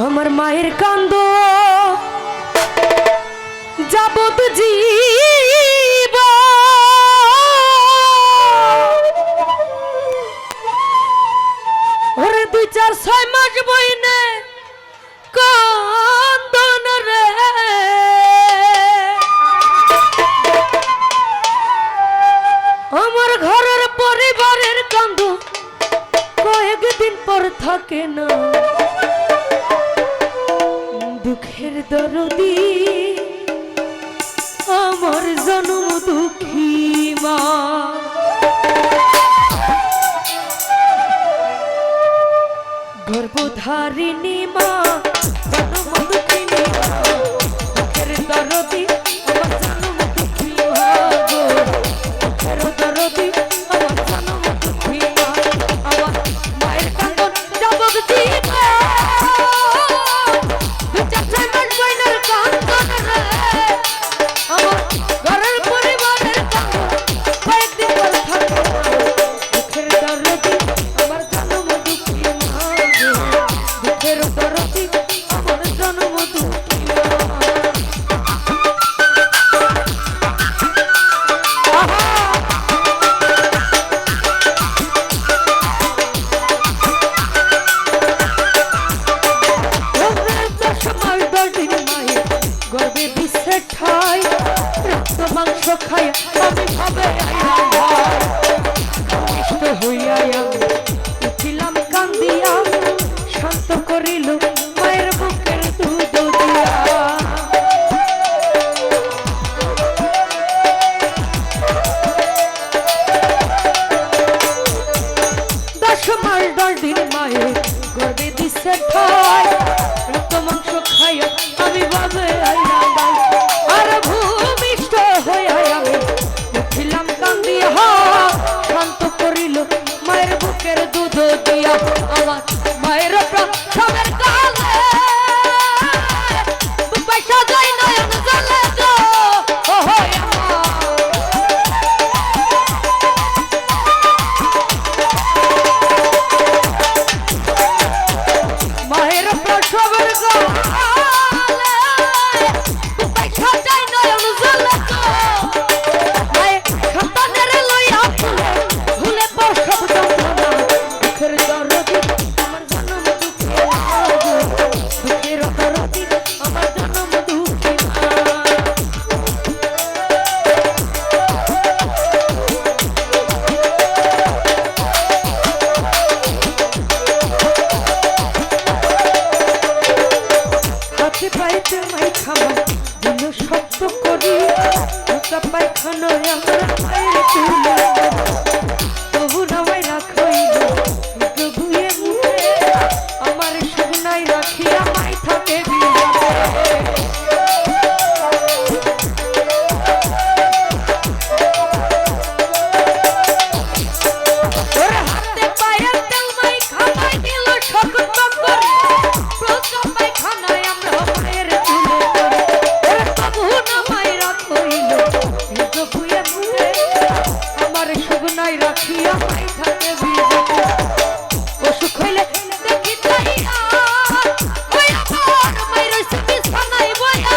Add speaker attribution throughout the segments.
Speaker 1: আমার মায়ের কান্দ যাবত জীব ওরে 2-4-6 মাস বইনে কান্দন রে আমার ঘরের পরিবারের কান্দ কয়েকদিন পর থাকে না দুঃখের দরদি আমার জন্ম দুঃখী মা গর্ভধারিণী মা জন্ম দুঃখিনী দুঃখের দরদি আমার জন্ম দুঃখী মা দুঃখের দরদি আমার জন্ম দুঃখী মা আমার মায়ের কান্দন যাবত জীবা মাংস খাই আমি ভাবে হইয়া উঠিলাম কান্দিয়া শান্ত করিল মায়ের বুকের দুধ দিয়া 10 মাস 10 দিন মায়ের গর্ভে দিছে ঠাই রক্ত মাংস খাইয়া আমি ভাবে আর ভূমিষ্ঠ হইয়া আমি উঠিলাম কান্দিয়া শান্ত করিল মায়ের বুকের দুধ দিয়া আমার মায়ের প্রসবের কালে পয়সা যায় নয়ন জলে গো মায়ের প্রসবের পাইতে মাই খামা দিন শক্ত করি পায়খানো আমার মায়ের তুলে তবু নামাই রাখইল ধুয়ে মুখে আমার শুকনাই রাখিয়া মাই থাকে হাতে পায়ে তেল মাই খামাই দিল শক্ত করে প্রচুর পায়খানায় আমরা মায়ের তুলে তবু নামাই রাখইল ধুয়ে মুখে আমার শুকনাই রাখিয়া মাই থাকে অসুখ হইলে দেখি তাইয়া ওই আমার মায়ের বিছানায় বইয়া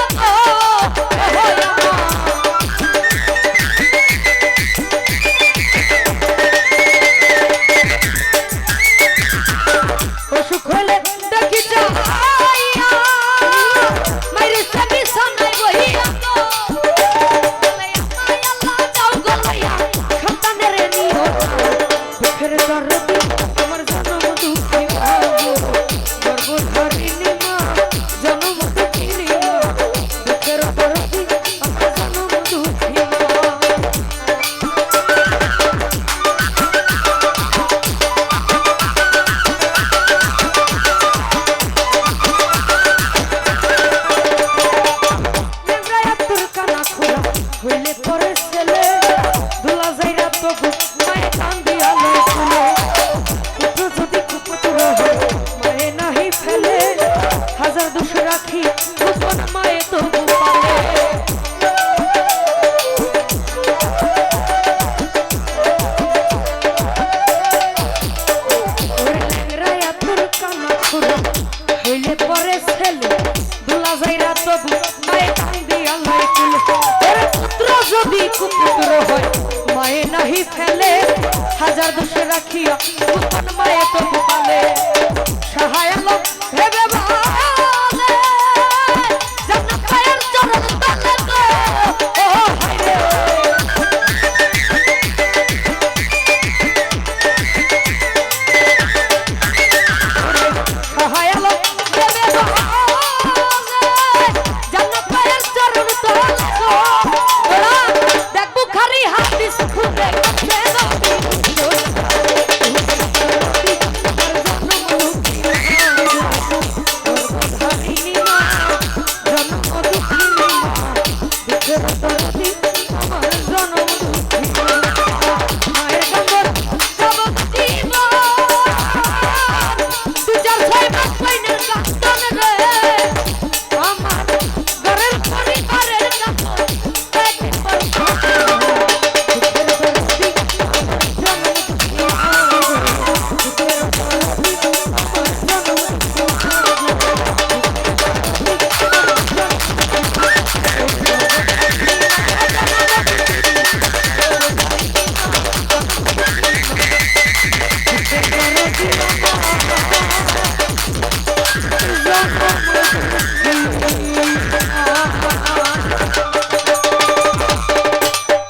Speaker 1: অসুখ হইলে দেখি যাইয়া মায়ের বিছানায় বইয়া দুঃখের দরদি আমার জন্ম দুঃখী মা গর্ভধারিণী মা জন্ম দুঃখিনী মা দুঃখের দরদি আমার জন্ম দুঃখী মা তোর কানা খোলা হইলে পরে ছেলে দোলা যাইরা তবু মায়ে কান্দিয়া লইলে পুত্র যদি কুপুত্র হয় মায়ে নাহি ফেলে হাজার দোষ রাখি গোপন মায়ে তবু পালে ওরে ল্যাংরায়া তোর কানা খোলা হইলে হইলে পরে ছেলে দুলা যাইরা তবু মায়ে কান্দি আল্লাহ কুলে ওরে পুত্র যদি কুপুত্র হয় মায়ে নাহি ফেলে হাজার দোষে রাখিয়া পুতন মায়ে তবু পালে সহায় লোক ভেবে ভালে জান্নাত পায়ের চরণ তলে গো ও হায়রে সহায় লোক ভেবে ভালে জান্নাত পায়ের চরণ তলে গো ওরা দেখ বুখারী হাদিস খুলে গেছে